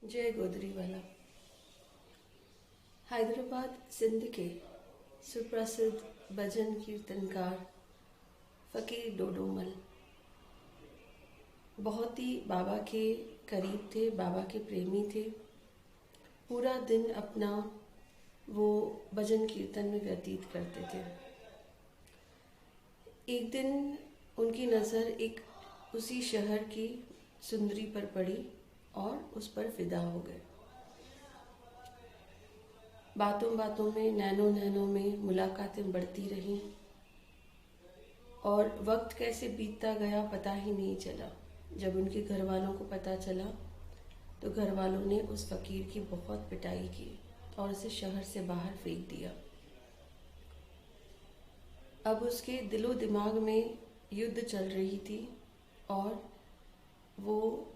जय गोदरीवाला। हैदराबाद सिंध के सुप्रसिद्ध भजन कीर्तनकार फ़कीर डोडोमल बहुत ही बाबा के करीब थे, बाबा के प्रेमी थे। पूरा दिन अपना वो भजन कीर्तन में व्यतीत करते थे। एक दिन उनकी नज़र एक उसी शहर की सुंदरी पर पड़ी और उस पर फिदा हो गए। बातों बातों में, नैनों नैनों में मुलाकातें बढ़ती रहीं और वक्त कैसे बीतता गया पता ही नहीं चला। जब उनके घर वालों को पता चला तो घर वालों ने उस फ़कीर की बहुत पिटाई की और उसे शहर से बाहर फेंक दिया। अब उसके दिलो दिमाग में युद्ध चल रही थी और वो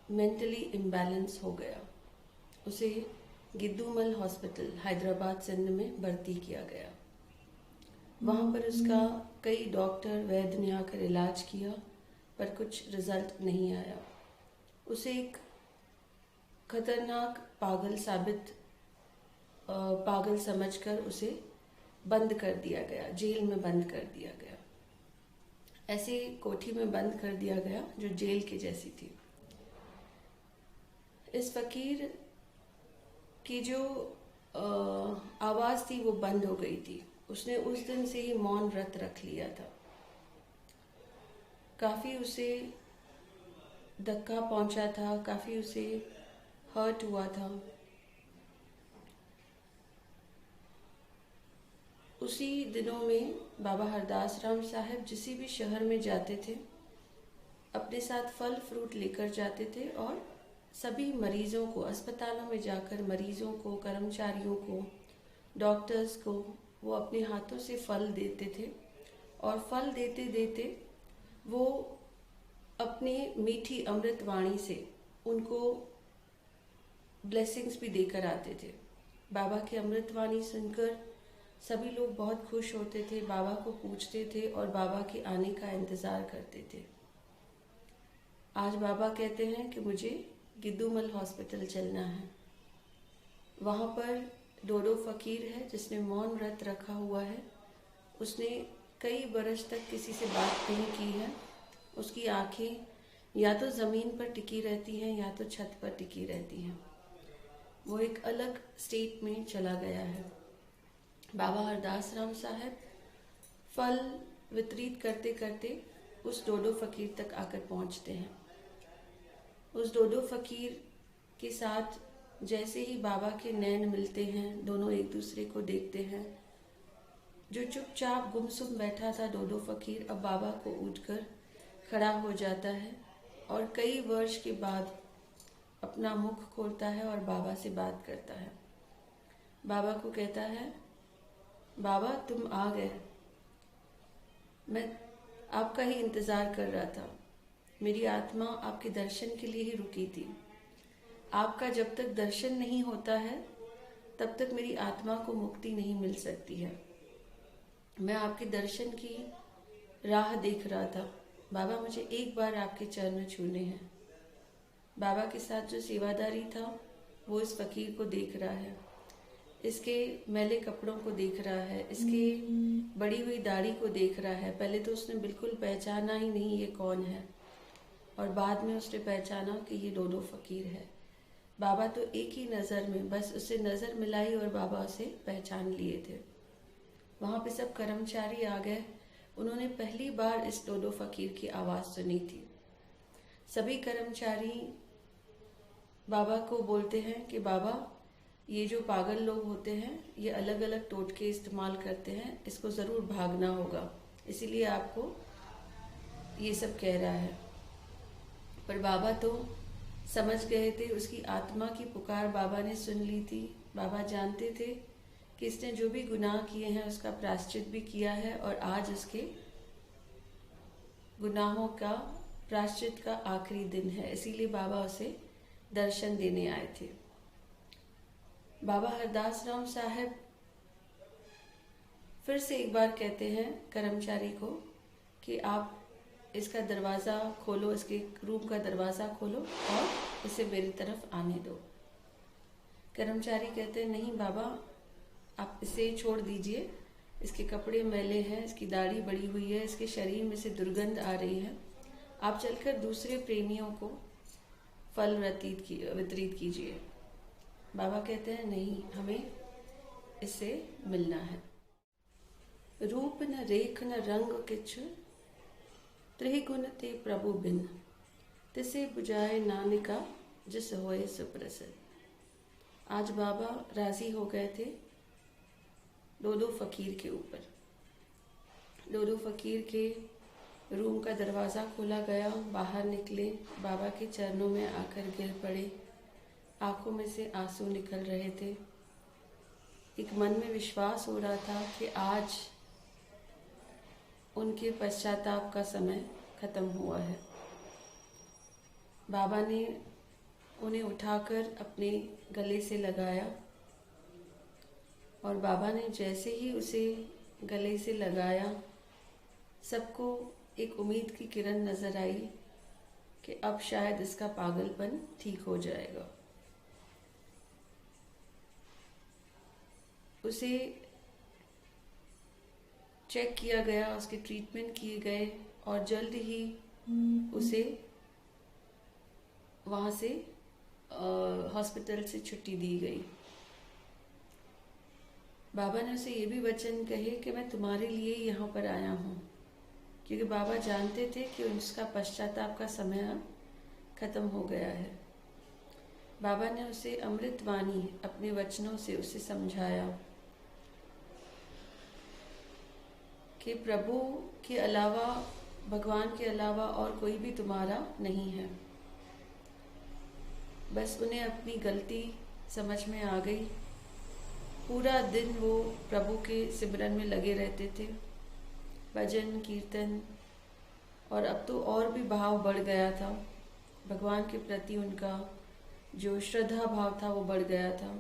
मेंटली इम्बैलेंस हो गया। उसे गिद्दूमल हॉस्पिटल हैदराबाद सिंध में भर्ती किया गया। वहाँ पर उसका कई डॉक्टर वैद्य ने आकर इलाज किया पर कुछ रिजल्ट नहीं आया। उसे एक खतरनाक पागल समझकर उसे बंद कर दिया गया, जेल में बंद कर दिया गया। ऐसे कोठी में बंद कर दिया गया जो जेल के जैसी थी। इस फकीर की जो आवाज़ थी वो बंद हो गई थी। उसने उस दिन से ही मौन व्रत रख लिया था। काफ़ी उसे धक्का पहुंचा था, काफ़ी उसे हर्ट हुआ था। उसी दिनों में बाबा हरदास राम साहब जिस भी शहर में जाते थे अपने साथ फल फ्रूट लेकर जाते थे और सभी मरीज़ों को, अस्पतालों में जाकर मरीज़ों को, कर्मचारियों को, डॉक्टर्स को वो अपने हाथों से फल देते थे और फल देते देते वो अपने मीठी अमृत वाणी से उनको ब्लेसिंग्स भी देकर आते थे। बाबा की अमृत वाणी सुनकर सभी लोग बहुत खुश होते थे, बाबा को पूछते थे और बाबा के आने का इंतज़ार करते थे। आज बाबा कहते हैं कि मुझे गिद्दूमल हॉस्पिटल चलना है। वहाँ पर डोडो फ़कीर है जिसने मौन व्रत रखा हुआ है। उसने कई बरस तक किसी से बात नहीं की है। उसकी आंखें या तो ज़मीन पर टिकी रहती हैं या तो छत पर टिकी रहती हैं। वो एक अलग स्टेट में चला गया है। बाबा हरदास राम साहब फल वितरित करते करते उस डोडो फ़कीर तक आकर पहुँचते हैं। उस डोडो फ़कीर के साथ जैसे ही बाबा के नैन मिलते हैं, दोनों एक दूसरे को देखते हैं। जो चुपचाप गुमसुम बैठा था डोडो फ़कीर अब बाबा को उठकर खड़ा हो जाता है और कई वर्ष के बाद अपना मुख खोलता है और बाबा से बात करता है। बाबा को कहता है, बाबा तुम आ गए, मैं आपका ही इंतज़ार कर रहा था। मेरी आत्मा आपके दर्शन के लिए ही रुकी थी। आपका जब तक दर्शन नहीं होता है तब तक मेरी आत्मा को मुक्ति नहीं मिल सकती है। मैं आपके दर्शन की राह देख रहा था। बाबा मुझे एक बार आपके चरण छूने हैं। बाबा के साथ जो सेवादारी था वो इस फ़कीर को देख रहा है, इसके मैले कपड़ों को देख रहा है, इसकी बड़ी हुई दाढ़ी को देख रहा है। पहले तो उसने बिल्कुल पहचाना ही नहीं ये कौन है और बाद में उसने पहचाना कि ये डोडो फ़कीर है। बाबा तो एक ही नज़र में बस उससे नज़र मिलाई और बाबा उसे पहचान लिए थे। वहाँ पे सब कर्मचारी आ गए। उन्होंने पहली बार इस डोडो फ़कीर की आवाज़ सुनी थी। सभी कर्मचारी बाबा को बोलते हैं कि बाबा ये जो पागल लोग होते हैं ये अलग अलग टोटके इस्तेमाल करते हैं, इसको ज़रूर भागना होगा, इसीलिए आपको ये सब कह रहा है। पर बाबा तो समझ गए थे, उसकी आत्मा की पुकार बाबा ने सुन ली थी। बाबा जानते थे कि इसने जो भी गुनाह किए हैं उसका प्रायश्चित भी किया है और आज उसके गुनाहों का प्रायश्चित का आखिरी दिन है, इसीलिए बाबा उसे दर्शन देने आए थे। बाबा हरदास राम साहब फिर से एक बार कहते हैं कर्मचारी को कि आप इसका दरवाज़ा खोलो, इसके रूम का दरवाज़ा खोलो और इसे मेरी तरफ आने दो। कर्मचारी कहते हैं, नहीं बाबा, आप इसे छोड़ दीजिए, इसके कपड़े मैले हैं, इसकी दाढ़ी बड़ी हुई है, इसके शरीर में से दुर्गंध आ रही है, आप चलकर दूसरे प्रेमियों को फल वितरित कीजिए। बाबा कहते हैं, नहीं, हमें इससे मिलना है। रूप न रेख न रंग किछ, त्रिगुण ते प्रभु बिन, तिसे बुझाए नानिका जिस होए सुप्रसिद्ध। आज बाबा राजी हो गए थे दो फकीर के ऊपर। दो फकीर के रूम का दरवाज़ा खोला गया, बाहर निकले, बाबा के चरणों में आकर गिर पड़े, आंखों में से आंसू निकल रहे थे। एक मन में विश्वास हो रहा था कि आज उनके पश्चाताप का समय खत्म हुआ है। बाबा ने उन्हें उठाकर अपने गले से लगाया और बाबा ने जैसे ही उसे गले से लगाया, सबको एक उम्मीद की किरण नजर आई कि अब शायद इसका पागलपन ठीक हो जाएगा। उसे चेक किया गया, उसके ट्रीटमेंट किए गए और जल्द ही उसे वहाँ से हॉस्पिटल से छुट्टी दी गई। बाबा ने उसे ये भी वचन कहे कि मैं तुम्हारे लिए यहाँ पर आया हूँ, क्योंकि बाबा जानते थे कि उसका पश्चाताप का समय अब खत्म हो गया है। बाबा ने उसे अमृत वाणी अपने वचनों से उसे समझाया कि प्रभु के अलावा, भगवान के अलावा और कोई भी तुम्हारा नहीं है। बस उन्हें अपनी गलती समझ में आ गई। पूरा दिन वो प्रभु के सिमरन में लगे रहते थे, भजन कीर्तन, और अब तो और भी भाव बढ़ गया था। भगवान के प्रति उनका जो श्रद्धा भाव था वो बढ़ गया था।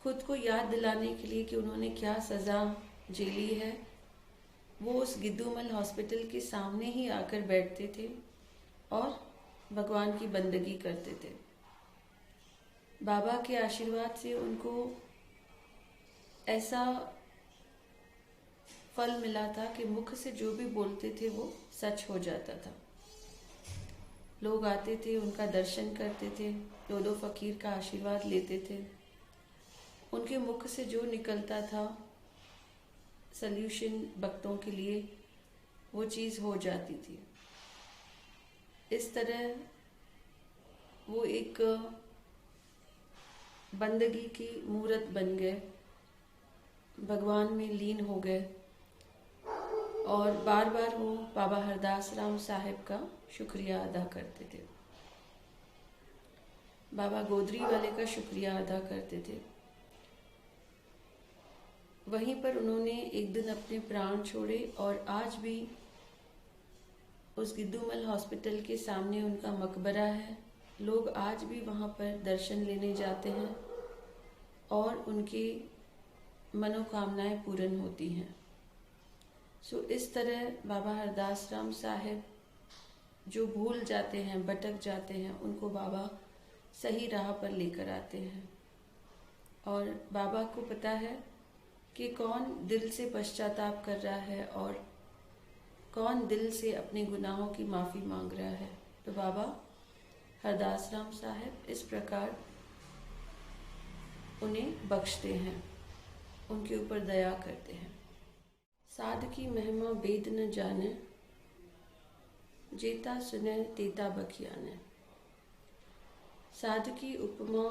खुद को याद दिलाने के लिए कि उन्होंने क्या सज़ा झेली है, वो उस गिद्दूमल हॉस्पिटल के सामने ही आकर बैठते थे और भगवान की बंदगी करते थे। बाबा के आशीर्वाद से उनको ऐसा फल मिला था कि मुख से जो भी बोलते थे वो सच हो जाता था। लोग आते थे, उनका दर्शन करते थे, दो फकीर का आशीर्वाद लेते थे। उनके मुख से जो निकलता था सल्यूशन भक्तों के लिए, वो चीज़ हो जाती थी। इस तरह वो एक बंदगी की मूरत बन गए, भगवान में लीन हो गए और बार बार वो बाबा हरदास राम साहिब का शुक्रिया अदा करते थे, बाबा गोदरी वाले का शुक्रिया अदा करते थे। वहीं पर उन्होंने एक दिन अपने प्राण छोड़े और आज भी उस गिद्दूमल हॉस्पिटल के सामने उनका मकबरा है। लोग आज भी वहाँ पर दर्शन लेने जाते हैं और उनकी मनोकामनाएं पूर्ण होती हैं। सो इस तरह बाबा हरदास राम साहिब जो भूल जाते हैं, भटक जाते हैं, उनको बाबा सही राह पर लेकर आते हैं। और बाबा को पता है कि कौन दिल से पश्चाताप कर रहा है और कौन दिल से अपने गुनाहों की माफ़ी मांग रहा है। तो बाबा हरदास राम साहिब इस प्रकार उन्हें बख्शते हैं, उनके ऊपर दया करते हैं। साध की महिमा वेद न जाने, जेता सुने तेता बखियाने। साध की उपमा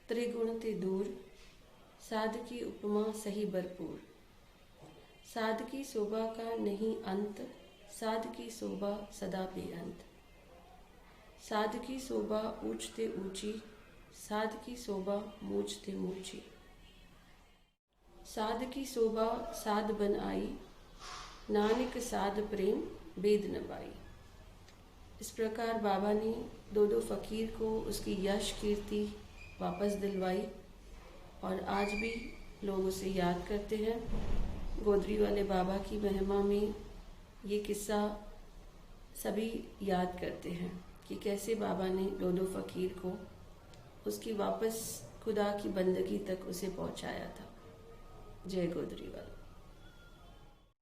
त्रिगुण ते दूर, साध की उपमा सही भरपूर। साध की शोभा का नहीं अंत, साध की शोभा सदा बेअंत। साध की शोभा ऊंचते ऊंची, साध की शोभा मूंचते मूंची। साध की शोभा साध बन आई, नानक साध प्रेम वेद न पाई। इस प्रकार बाबा ने दो फकीर को उसकी यश कीर्ति वापस दिलवाई और आज भी लोग उसे याद करते हैं। गोदरी वाले बाबा की महिमा में ये किस्सा सभी याद करते हैं कि कैसे बाबा ने दो फकीर को उसकी वापस खुदा की बंदगी तक उसे पहुंचाया था। जय गोदरीवाल।